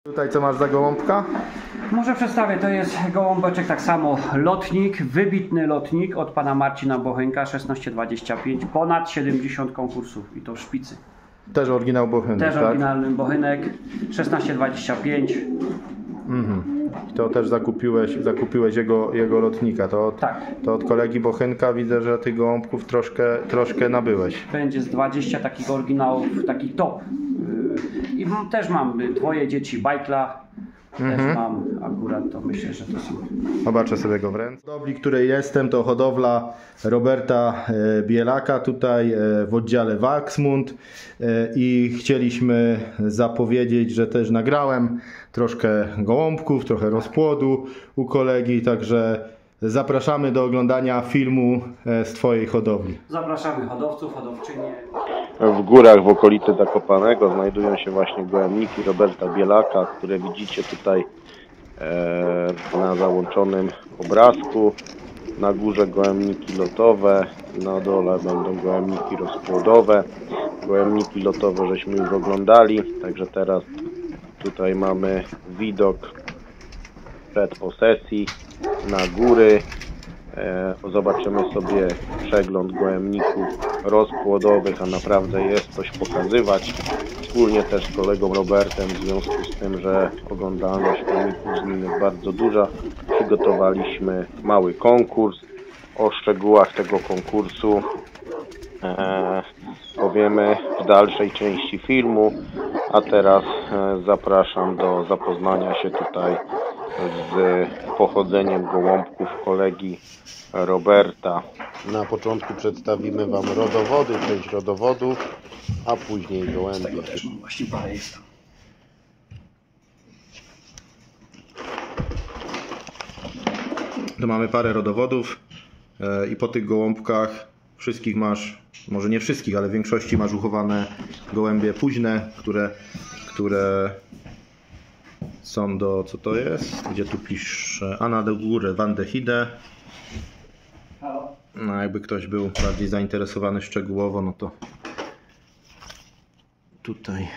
Tutaj co masz za gołąbka? Może przedstawię, to jest gołąbeczek tak samo, lotnik, wybitny lotnik od pana Marcina Bochynka, 1625, ponad 70 konkursów i to w szpicy. Też oryginał Bochynek, Też tak? oryginalny Bochenek, 1625. To też zakupiłeś jego lotnika, Tak. To od kolegi Bochynka widzę, że tych gołąbków troszkę nabyłeś. Będzie z 20 takich oryginałów, taki top. I też mam dwoje dzieci bajkla, też mam akurat, to myślę, że to są... Zobaczę sobie go w ręce. Hodowli, której jestem, to hodowla Roberta Bielaka tutaj w oddziale Walksmund i chcieliśmy zapowiedzieć, że też nagrałem troszkę gołąbków, trochę rozpłodu u kolegi, także zapraszamy do oglądania filmu z twojej hodowli. Zapraszamy hodowców, hodowczynie. W górach w okolicy Zakopanego znajdują się właśnie gołębniki Roberta Bielaka, które widzicie tutaj na załączonym obrazku. Na górze gołębniki lotowe, na dole będą gołębniki rozpłodowe. Gołębniki lotowe żeśmy już oglądali, także teraz tutaj mamy widok przed posesji na góry. Zobaczymy sobie przegląd gołębników rozpłodowych, a naprawdę jest coś pokazywać. Wspólnie też z kolegą Robertem, w związku z tym, że oglądalność filmików z nim jest bardzo duża, przygotowaliśmy mały konkurs. O szczegółach tego konkursu powiemy w dalszej części filmu, a teraz zapraszam do zapoznania się tutaj z pochodzeniem gołąbków kolegi Roberta. Na początku przedstawimy Wam rodowody, część rodowodów, a później gołębie. Właśnie parę jest tam. Tu mamy parę rodowodów i po tych gołąbkach wszystkich masz, może nie wszystkich, ale w większości masz uchowane gołębie późne, które są do, co to jest? Gdzie tu pisze? A na górę Van de Hide. No, jakby ktoś był bardziej zainteresowany szczegółowo, no to tutaj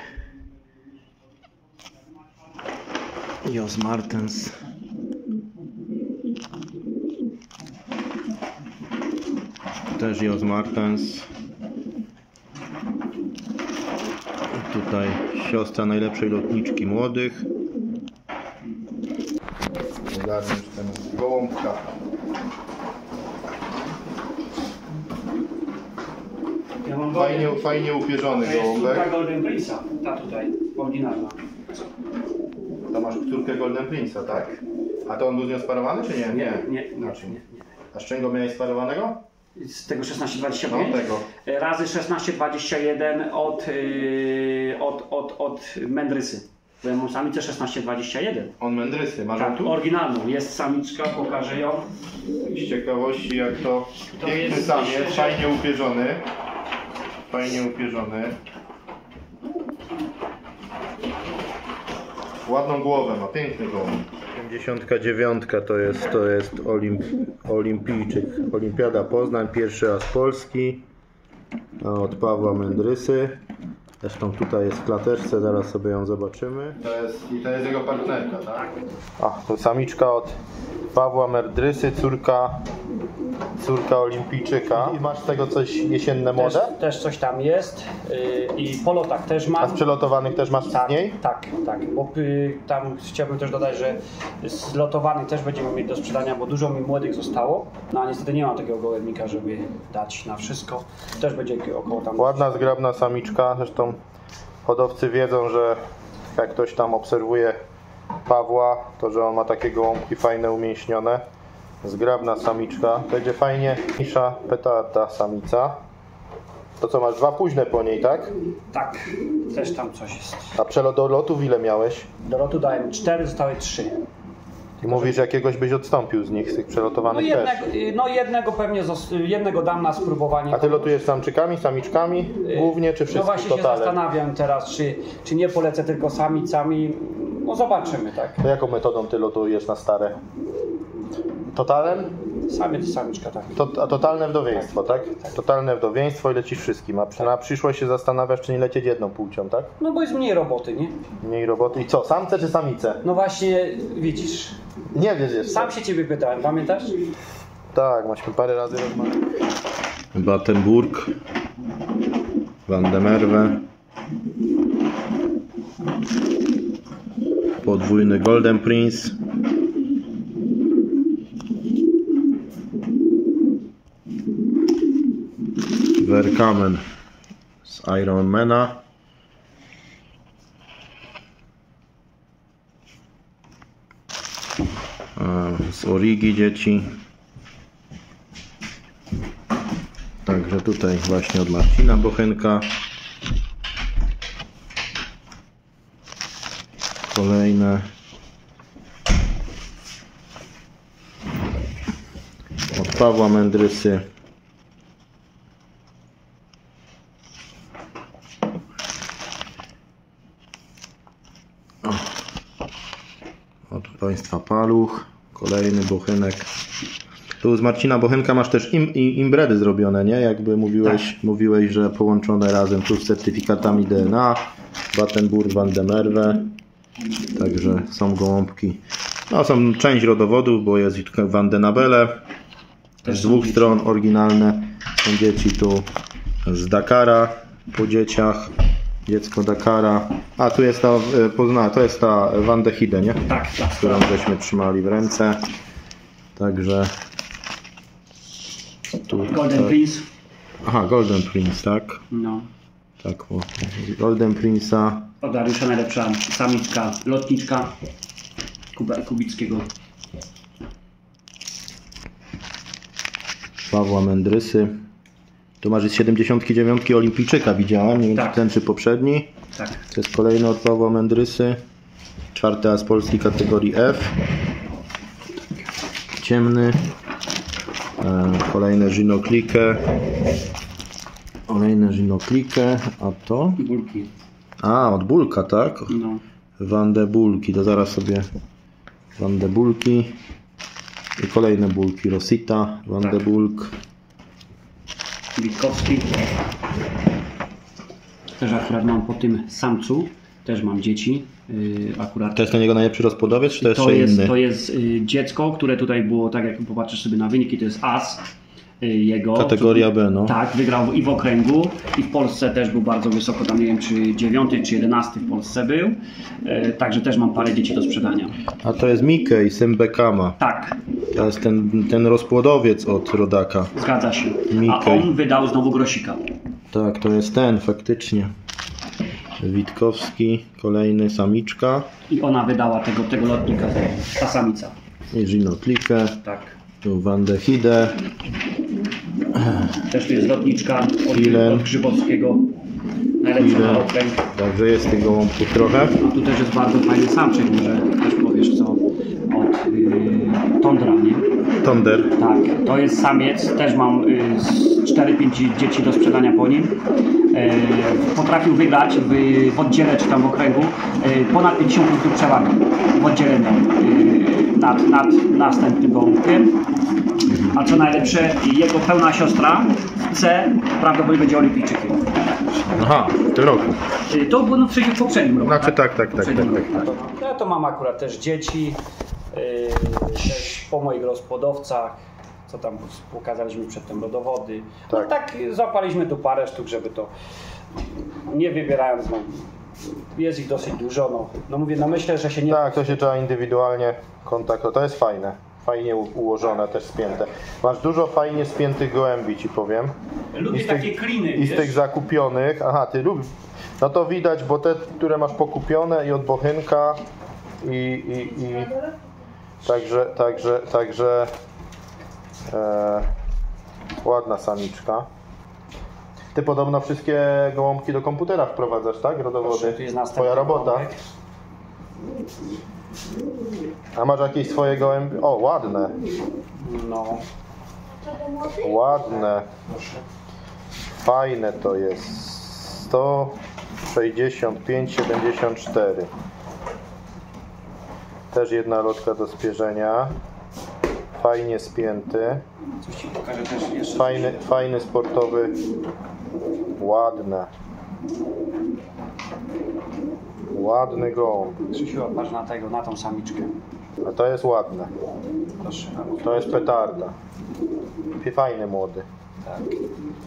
Jos Martens. Też Jos Martens. Tutaj siostra najlepszej lotniczki młodych. Ogarniesz ten gołąbka. Ja mam Fajnie upierzony gołąbek. córka Golden Prince'a, ta tutaj, oryginalna. To masz córkę Golden Prince'a, tak? A to on był z nią sparowany, czy nie? Nie. Znaczy nie. A z czego miałeś sparowanego? Z tego 1625? No tego. Razy 1621 od Mędrysy. Bo ja mam samicę 1621. On mędrysy, masz Tak, tu? oryginalną. Jest samiczka, pokażę ją. Z ciekawości jak to piękny jest samiec, świeże. fajnie upierzony. Fajnie upierzony. Ładną głowę ma, piękny gołąb. 59 to jest olimpijczyk. Olimpiada Poznań, pierwszy raz Polski. Od Pawła Mędrysy. Zresztą tutaj jest w klateczce, zaraz sobie ją zobaczymy. To jest jego partnerka, tak? A, to samiczka od Pawła Mędrysy, córka olimpijczyka. I masz z tego coś jesienne młode? Też coś tam jest. I po lotach też mam. A z przelotowanych też masz z niej? Tak. Bo tam chciałbym też dodać, że z lotowanych też będziemy mieć do sprzedania, bo dużo mi młodych zostało. No a niestety nie mam takiego gołębnika, żeby dać na wszystko. Też będzie około tam... Ładna, zgrabna samiczka. Zresztą hodowcy wiedzą, że jak ktoś tam obserwuje Pawła, to że on ma takie gołąbki fajne, umięśnione. Zgrabna samiczka. Będzie fajnie. Mniejsza petarda samica. To co, masz dwa późne po niej, tak? Tak, też tam coś jest. A przelot do lotów ile miałeś? Do lotu dałem 4, zostały 3. I mówisz, że jakiegoś byś odstąpił z nich, z tych przelotowanych też. Jednego pewnie, jednego dam na spróbowanie. A ty lotujesz samczykami, samiczkami głównie, czy No wszystkich właśnie się totalem? zastanawiam teraz, czy nie polecę tylko samicami. No zobaczymy, tak. To jaką metodą ty lotujesz na stare? Totalem? Samiczka, tak. A totalne wdowieństwo, tak? Totalne wdowieństwo i lecisz wszystkim. A na przyszłość się zastanawiasz, czy nie lecieć jedną płcią, tak? No bo jest mniej roboty, nie? Mniej roboty. I co, samce czy samice? No właśnie, widzisz. Nie wiesz jeszcze. Sam się ciebie pytałem, pamiętasz? Tak, myśmy parę razy rozmawiali. Battenburg, Van de Merwe, podwójny Golden Prince, Verkamen z Ironmana, z Origi dzieci. Także tutaj właśnie od Marcina Bochenka. Kolejne. Od Pawła Mędrysy. Od państwa Paluch. Kolejny Bochenek. Tu z Marcina Bochenka masz też imbredy zrobione, nie? Jakby mówiłeś, że połączone razem tu z certyfikatami DNA, Battenburg, Van de Merwe. Także są gołąbki. No, są część rodowodów, bo jest Van de Nabele. Z dwóch stron oryginalne są dzieci tu z Dakara po dzieciach. Dziecko Dakara. A tu jest to jest ta Van de Hide, nie? Tak. Którą żeśmy trzymali w ręce. Także tu, Golden Prince. Aha, Golden Prince, tak? No. Tak, Golden Prince'a. Od Dariusza najlepsza samiczka, lotniczka Kubickiego. Pawła Mędrysy. Tu masz z 79 olimpijczyka, widziałem, nie wiem Tak. czy ten czy poprzedni. Tak. To jest kolejny od Pawła Mędrysy. 4. as Polski kategorii F. Ciemny. Kolejne Ginoclique. A to? Bulki. A, od Bulka, tak? No. Van de Bulki, to zaraz sobie Van de Bulki i kolejne Bulki, Rosita, Van de Bulk. Witkowski. Też akurat mam po tym samcu, też mam dzieci. Akurat To jest ten jego najlepszy rozpłodowiec, czy to jeszcze inny? To jest dziecko, które tutaj było, tak jak popatrzysz sobie na wyniki, to jest as jego. Kategoria B, no. Tak, wygrał i w okręgu, i w Polsce też był bardzo wysoko, tam nie wiem czy 9 czy 11 w Polsce był. Także też mam parę dzieci do sprzedania. A to jest Mickey, syn Beckama. Tak, To jest ten rozpłodowiec od rodaka. zgadza się. A Mickey. on wydał znowu grosika. Tak, to jest ten, faktycznie. Witkowski, kolejny samiczka. I ona wydała tego lotnika, ta samica. I Ginoclique. Tak. Tu Van de Hide. Też tu jest lotniczka Filen. od Grzybowskiego. Najlepsza na okręg. Także jest tych gołąbków trochę. A tu też jest bardzo fajny samczyk, może też powiesz co, od Tondra, nie? Tonder. Tak, to jest samiec, też mam 4-5 dzieci do sprzedania po nim. Potrafił wygrać w oddziale czy tam w okręgu ponad 50 punktów przewagi w oddziale nad następnym gołąbkiem. A co najlepsze, jego pełna siostra w C prawdopodobnie będzie olimpijczykiem. Aha, w tym roku. To było w poprzednim roku. Znaczy tak. Ja to mam akurat też dzieci, też po moich rozpłodowcach, co tam pokazaliśmy przedtem rodowody. No Tak. tak zapaliśmy tu parę sztuk, żeby to nie wybierając, no, jest ich dosyć dużo, no mówię, no myślę, że się nie... Tak, to się trzeba indywidualnie kontaktować. To jest fajne. Fajnie ułożone, też spięte. Masz dużo fajnie spiętych gołębi, ci powiem. Lubię takie kliny, I z tych zakupionych. Aha, ty lubisz. No to widać, bo te, które masz pokupione i od Bochenka Także ładna samiczka. Ty podobno wszystkie gołąbki do komputera wprowadzasz, tak? Rodowody. Proszę, tu jest następny Twoja robota. gołąbek. A masz jakieś swoje gołębie? O, ładne. No, Ładne. Fajne to jest. 165,74. Też jedna lotka do spierzenia. fajnie spięty. Coś Ci pokażę też jeszcze. Fajny, sportowy. Ładne. Ładny gołąb. Krzysiu, patrz na tą samiczkę. A to jest ładne. Proszę. To jest petarda. Fajny, młody. Tak.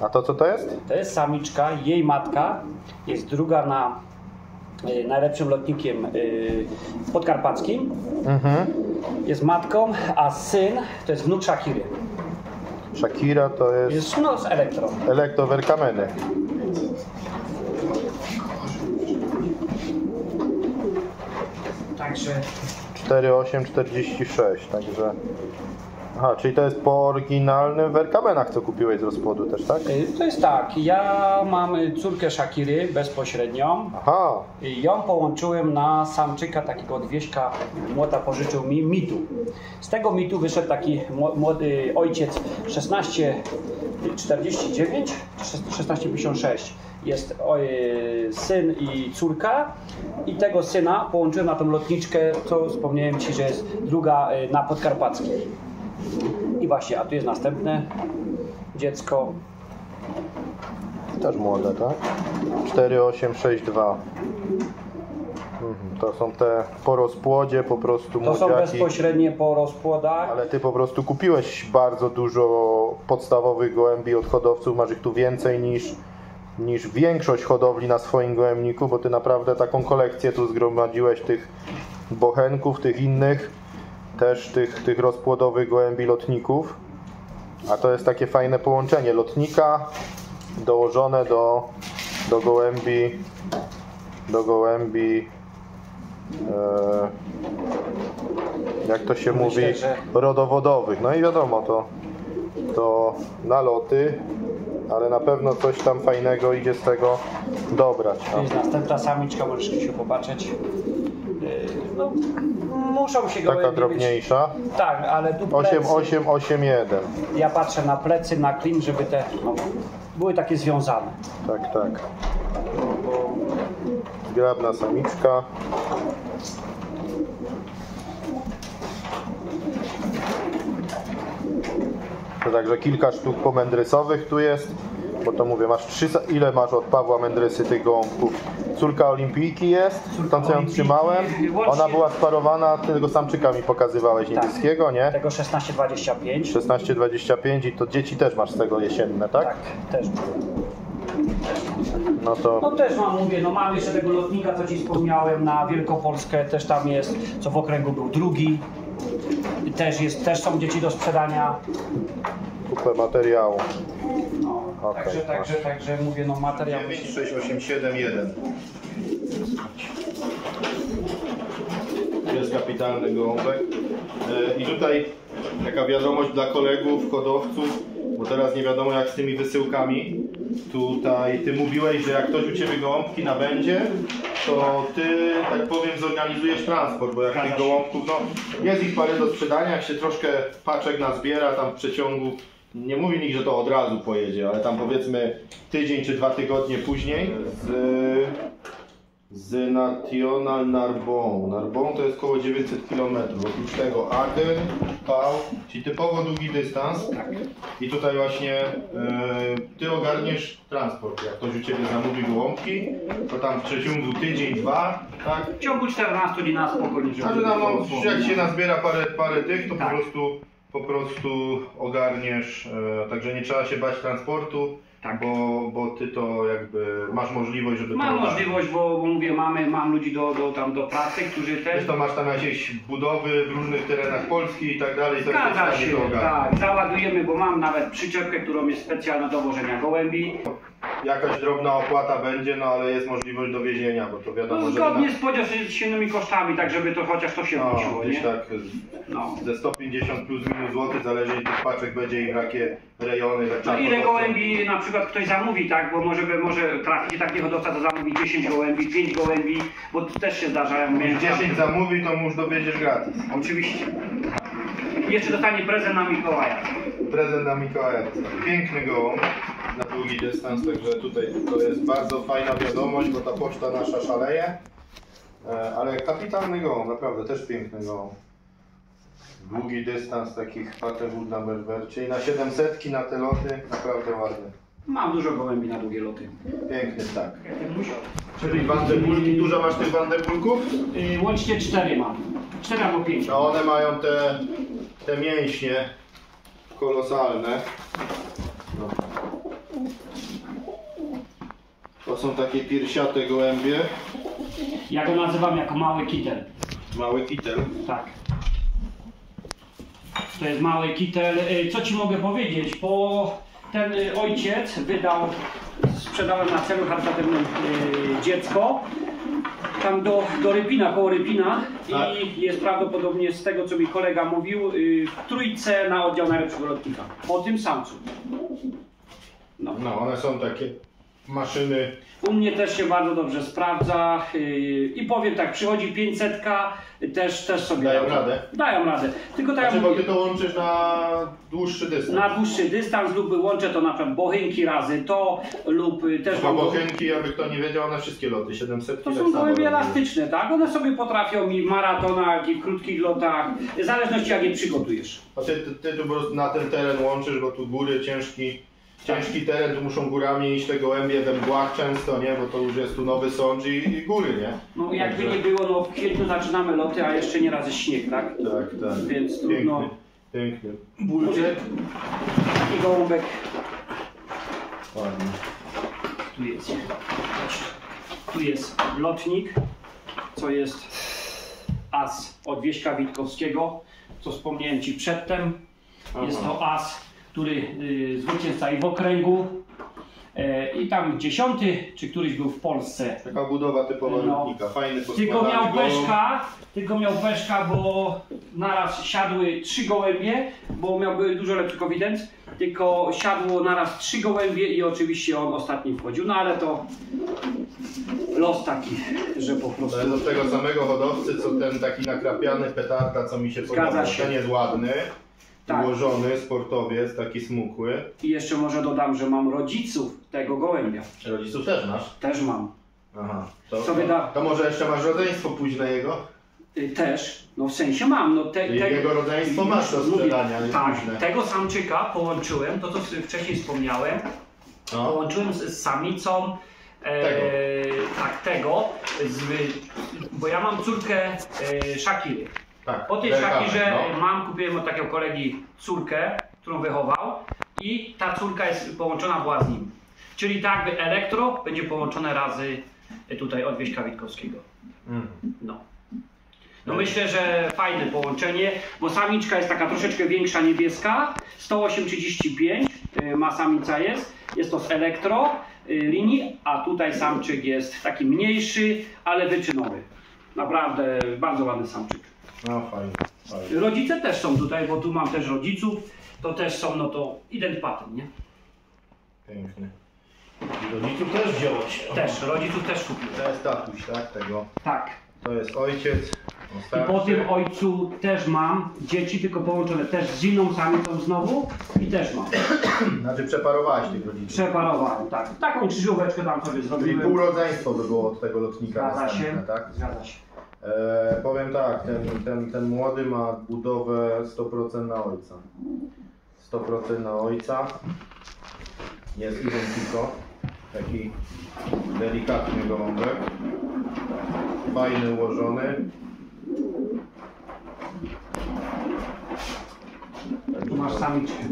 A to co to jest? To jest samiczka, jej matka jest druga na najlepszym lotnikiem podkarpackim. Jest matką, a syn to jest wnuk Shakiry. Shakira to jest No z elektro. Elektrowerkameny. Także 4846, także... Aha, czyli to jest po oryginalnym werkamenach, co kupiłeś z rozpłodu też, tak? to jest tak, ja mam córkę Shakiry bezpośrednią. Aha, Ją połączyłem na samczyka takiego od Wieśka, młota pożyczył mi mitu. Z tego mitu wyszedł taki młody ojciec 1649 1656. Jest syn i córka i tego syna połączyłem na tą lotniczkę, co wspomniałem Ci, że jest druga na podkarpackiej. I właśnie, a tu jest następne dziecko. też młode, tak? 4862. To są te po rozpłodzie po prostu To są młodziaki. bezpośrednie po rozpłodach. Ale ty po prostu kupiłeś bardzo dużo podstawowych gołębi od hodowców, masz ich tu więcej niż większość hodowli na swoim gołębniku, bo ty naprawdę taką kolekcję tu zgromadziłeś tych bochenków, tych innych, też tych rozpłodowych gołębi lotników. A to jest takie fajne połączenie lotnika dołożone do gołębi jak to się mówi, rodowodowych. No i wiadomo, to naloty, ale na pewno coś tam fajnego idzie z tego dobrać. To jest następna samiczka, możesz się popatrzeć. No, muszą się Taka gołębie drobniejsza. być. Tak, ale tu plecy. 8881. Ja patrzę na plecy, na klin, żeby te były takie związane. Tak. Zgrabna samiczka. To także kilka sztuk pomędrysowych tu jest, bo to mówię, masz ile masz od Pawła Mędrysy tych gołąbków? Córka olimpijki jest, tą co ją trzymałem. Ona była sparowana, tego samczyka mi pokazywałeś niebieskiego, nie? Tego 1625. 1625 i to dzieci też masz z tego jesienne, tak? Tak, też. No to No też mówię, mam jeszcze tego lotnika, co Ci wspomniałem, na Wielkopolskę też tam jest, co w okręgu był drugi. Też są dzieci do sprzedania. kupę materiału. No, Okej, także mówię, materiał. 96871. Jest kapitalny gołąbek. I tutaj taka wiadomość dla kolegów, hodowców, bo teraz nie wiadomo jak z tymi wysyłkami. Tutaj ty mówiłeś, że jak ktoś u Ciebie gołąbki nabędzie, to Ty, tak powiem, zorganizujesz transport, bo jak tych gołąbków, jest ich parę do sprzedania, jak się troszkę paczek nazbiera tam w przeciągu, nie mówi nikt, że to od razu pojedzie, ale tam powiedzmy tydzień czy 2 tygodnie później z National Narbonne. Narbonne to jest około 900 km. Oprócz tego Agen, Pau, czyli typowo długi dystans. Tak. I tutaj właśnie Ty ogarniesz transport. Jak ktoś u Ciebie zamówi gołąbki, to tam w przeciągu tydzień, 2, tak? W ciągu 14 dni na spokojnie. Jak się nazbiera parę tych, to tak. po prostu ogarniesz, także nie trzeba się bać transportu. Tak. Bo Ty to jakby masz możliwość, żeby Mam możliwość, bo mówię, mam ludzi do pracy, którzy też... Zresztą masz tam jakieś budowy w różnych terenach Polski i tak dalej. Zgadza się, tak, załadujemy, bo mam nawet przyczepkę, którą jest specjalna do wożenia gołębi. Jakaś drobna opłata będzie, ale jest możliwość dowiezienia, bo to wiadomo, zgodnie z podzielonymi kosztami, tak żeby to chociaż to się wróciło, gdzieś nie? tak ze 150 plus minus złotych, zależy ile tych paczek będzie i w jakie rejony. Ile gołębi na przykład ktoś zamówi, tak, bo może trafić taki hodowca, to zamówi 10 gołębi, 5 gołębi, bo to też się zdarzają. 10 zamówi, to mu już dowieziesz gratis. Oczywiście. I jeszcze dostanie prezent na Mikołaja. Prezent na Mikołaja. Piękny gołąb na długi dystans, także tutaj to jest bardzo fajna wiadomość, bo ta poczta nasza szaleje. Ale kapitalny gołąb, naprawdę też piękny gołąb. Długi dystans takich patewód na Belwer, czyli na 700 na te loty, naprawdę ładne. Mam dużo gołębi na długie loty. Piękny tak. Czyli Vanderbulki, dużo masz tych Vanderbulków? Łącznie 4 mam. 4 albo 5. No one mają te mięśnie kolosalne. No. To są takie piersiate gołębie. Ja go nazywam jako mały kitel. Mały kitel. Tak. To jest mały kitel. Co ci mogę powiedzieć? Bo ten ojciec wydał, sprzedałem na celu charytatywnym dziecko. Tam do Rypina, koło Rypina tak. I jest prawdopodobnie z tego, co mi kolega mówił, w trójce na oddział najlepszego lotnika. Po tym samcu. No, one są takie maszyny. U mnie też się bardzo dobrze sprawdza i powiem tak, przychodzi 500, też sobie Dają radę? Dają radę. Tylko tak Znaczy, jak bo mówię, ty to łączysz na dłuższy dystans. na dłuższy dystans lub łączę to na przykład bochynki razy to lub też Bo mam... bochynki, aby kto nie wiedział, one wszystkie loty 700 To tak są samo gołębie robią. elastyczne, tak? One sobie potrafią i w maratonach, i w krótkich lotach, w zależności jak je przygotujesz. A ty tu po prostu na ten teren łączysz, bo tu góry, ciężki teren, tu muszą górami iść te gołębie we mgłach często, nie? Bo to już jest tu nowy sądz i góry, nie? No jakby nie było, no w kwietniu zaczynamy loty, a jeszcze nie razy śnieg, tak? Tak. Więc trudno. Piękny. Bulczek i gołąbek Ładnie. tu jest. Tu jest lotnik, co jest as od Wieśka Witkowskiego, co wspomniałem ci przedtem. Jest to as, który zwycięzca i w okręgu. I tam 10. czy któryś był w Polsce. Taka budowa typowa lotnika, fajny poskładany Tylko miał peszka, bo naraz siadły 3 gołębie, bo były dużo lepszy konfidenc. Tylko siadło naraz 3 gołębie i oczywiście on ostatni wchodził. No ale to los taki, że po prostu... To jest od tego samego hodowcy, co ten taki nakrapiany petarda, co mi się podoba. Ten jest ładny, Tak. ułożony, sportowiec, taki smukły. I jeszcze może dodam, że mam rodziców tego gołębia. Rodziców też masz? Też mam. Aha. To może jeszcze masz rodzeństwo późne jego? Też, no w sensie mam. No jego rodzeństwo masz do sprzedania, nie tak, późne. tego samczyka połączyłem, to co wcześniej wspomniałem, połączyłem z samicą bo ja mam córkę Shakiry. Tak, Po tej Shakirze kupiłem od takiego kolegi córkę, którą wychował i ta córka jest połączona była z nim. Czyli tak jakby elektro będzie połączone razy tutaj od Wieśka Witkowskiego. No myślę, że fajne połączenie, bo samiczka jest taka troszeczkę większa, niebieska, 108-35 ma samica jest to z elektro linii, a tutaj samczyk jest taki mniejszy, ale wyczynowy. Naprawdę bardzo ładny samczyk. No fajnie. Rodzice też są tutaj, bo tu mam też rodziców, to też są, no to ident patent, nie? Piękny. I rodziców też wziąłeś. Rodziców też kupił. To jest tatuś, tak? Tego. Tak. To jest ojciec. I po tym ojcu też mam dzieci, tylko połączone też z inną samicą znowu i też mam. Znaczy przeparowałeś tych rodziców. Przeparowałem, tak. Taką krzyżóweczkę tam sobie Czyli zrobiłem. półrodzeństwo by było od tego lotnika następne, tak? Zgadza się. Powiem tak, ten młody ma budowę 100% na ojca. 100% na ojca. Jest identico. Taki delikatny gołąbek. Fajny, ułożony. Tu masz samiczkę.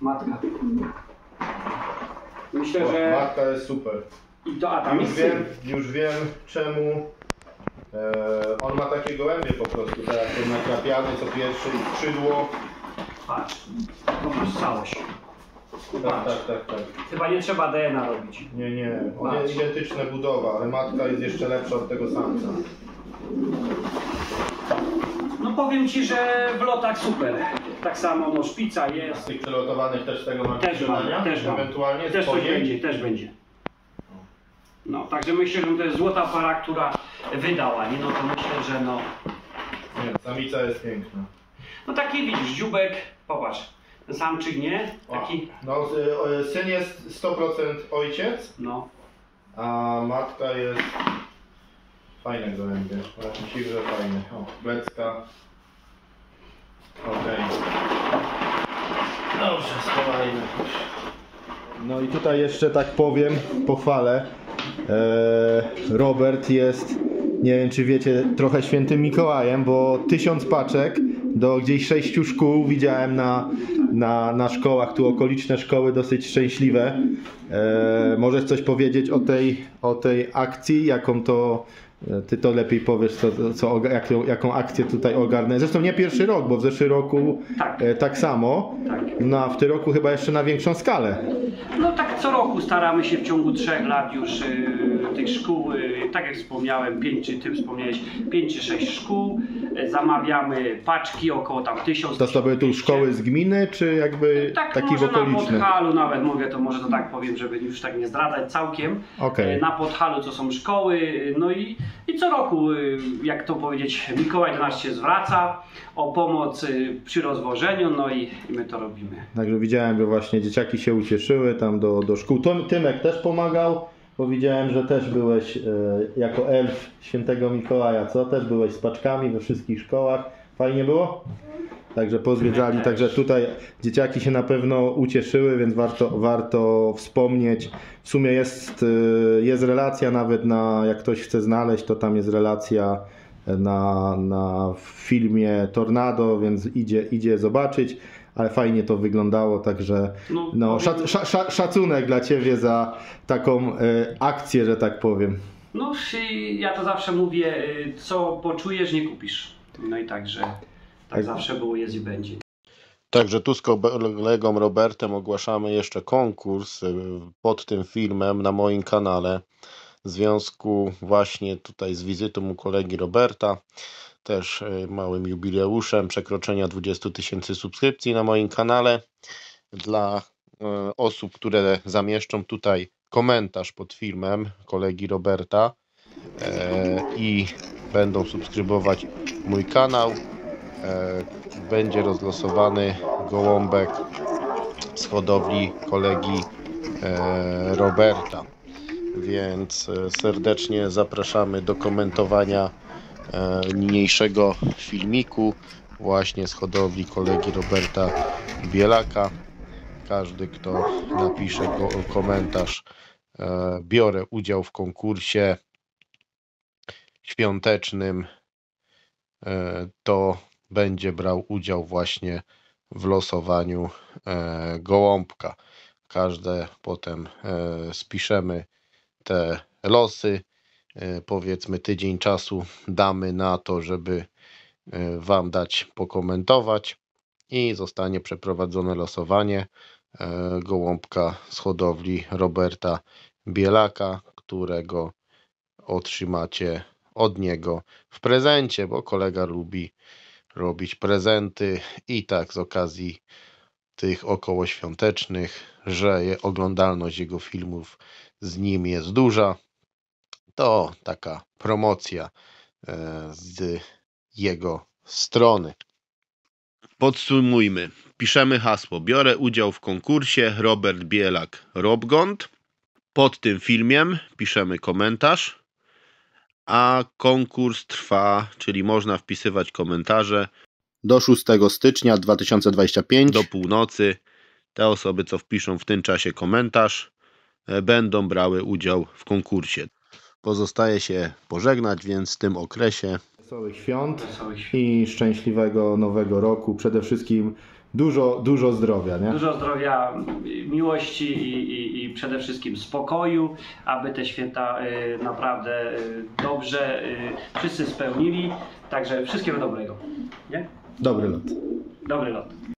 Matka. Myślę, że... Matka jest super. I to, a tam Już wiem czemu on ma takie gołębie po prostu, tak jak ten nakrapiany co pierwszy i skrzydło. Patrz, to masz całość. Tak. Chyba nie trzeba DNA robić. Nie. On jest identyczna budowa, ale matka jest jeszcze lepsza od tego samca. No powiem ci, że w lotach super. Tak samo no szpica jest. Z tych przelotowanych też tego ma Też mam. ewentualnie Też coś będzie, też będzie. No, także myślę, że to jest złota para, która wydała, nie? No to myślę, że no... Nie, samica jest piękna. No taki widzisz, dzióbek, popatrz, ten samczyk, nie? Taki... No, syn jest 100% ojciec, No. a matka jest fajne gołębie. Myślę, że fajne. O, plecka. Okej. Dobrze, schowajmy. No i tutaj jeszcze tak powiem, pochwalę. Robert jest, nie wiem czy wiecie, trochę świętym Mikołajem, bo 1000 paczek do gdzieś 6 szkół widziałem na szkołach, tu okoliczne szkoły dosyć szczęśliwe. Możesz coś powiedzieć o tej akcji, jaką to, ty to lepiej powiesz, jaką akcję tutaj ogarnę. Zresztą nie pierwszy rok, bo w zeszłym roku tak samo, no a w tym roku chyba jeszcze na większą skalę. No tak co roku staramy się w ciągu 3 lat już tych szkół, tak jak wspomniałem, 5 czy ty wspomniałeś, 5 czy 6 szkół, zamawiamy paczki około tam 1000. To były tu szkoły z gminy, czy jakby tak, takich może okolicznych? Na Podhalu nawet może to tak powiem, żeby już tak nie zdradzać całkiem. Okay. Na Podhalu to są szkoły, no i co roku, jak to powiedzieć, Mikołaj do nas się zwraca o pomoc przy rozwożeniu, no i my to robimy. Także widziałem, że właśnie dzieciaki się ucieszyły tam do szkół. Tymek też pomagał, bo widziałem, że też byłeś jako elf świętego Mikołaja, co? Też byłeś z paczkami we wszystkich szkołach. Fajnie było? Także pozwiedzali, także tutaj dzieciaki się na pewno ucieszyły, więc warto wspomnieć. W sumie jest relacja nawet jak ktoś chce znaleźć, to tam jest relacja na filmie Tornado, więc idzie zobaczyć, ale fajnie to wyglądało, także szacunek dla Ciebie za taką akcję, że tak powiem. No ja to zawsze mówię, co poczujesz, nie kupisz. No i także tak zawsze było, jest i będzie. Także tu z kolegą Robertem ogłaszamy jeszcze konkurs pod tym filmem na moim kanale. W związku właśnie tutaj z wizytą u kolegi Roberta, też małym jubileuszem przekroczenia 20 000 subskrypcji na moim kanale. Dla osób, które zamieszczą tutaj komentarz pod filmem kolegi Roberta i będą subskrybować mój kanał, będzie rozlosowany gołąbek z hodowli kolegi Roberta. Więc serdecznie zapraszamy do komentowania niniejszego filmiku właśnie z hodowli kolegi Roberta Bielaka. Każdy, kto napisze komentarz, biorę udział w konkursie świątecznym, to będzie brał udział właśnie w losowaniu gołąbka. Każde potem spiszemy te losy, powiedzmy tydzień czasu damy na to, żeby Wam dać pokomentować i zostanie przeprowadzone losowanie gołąbka z hodowli Roberta Bielaka, którego otrzymacie od niego w prezencie, bo kolega lubi robić prezenty i tak z okazji tych okołoświątecznych, że oglądalność jego filmów z nim jest duża, to taka promocja z jego strony. Podsumujmy. Piszemy hasło: biorę udział w konkursie Robert Bielak Robgond. Pod tym filmem piszemy komentarz, a konkurs trwa, czyli można wpisywać komentarze do 6 stycznia 2025 do północy. Te osoby, co wpiszą w tym czasie komentarz, będą brały udział w konkursie. Pozostaje się pożegnać, więc w tym okresie wesołych świąt i szczęśliwego nowego roku. Przede wszystkim dużo zdrowia, nie? Dużo zdrowia, miłości i przede wszystkim spokoju, aby te święta naprawdę dobrze wszyscy spełnili. Także wszystkiego dobrego. Nie? Dobry lot. Dobry lot.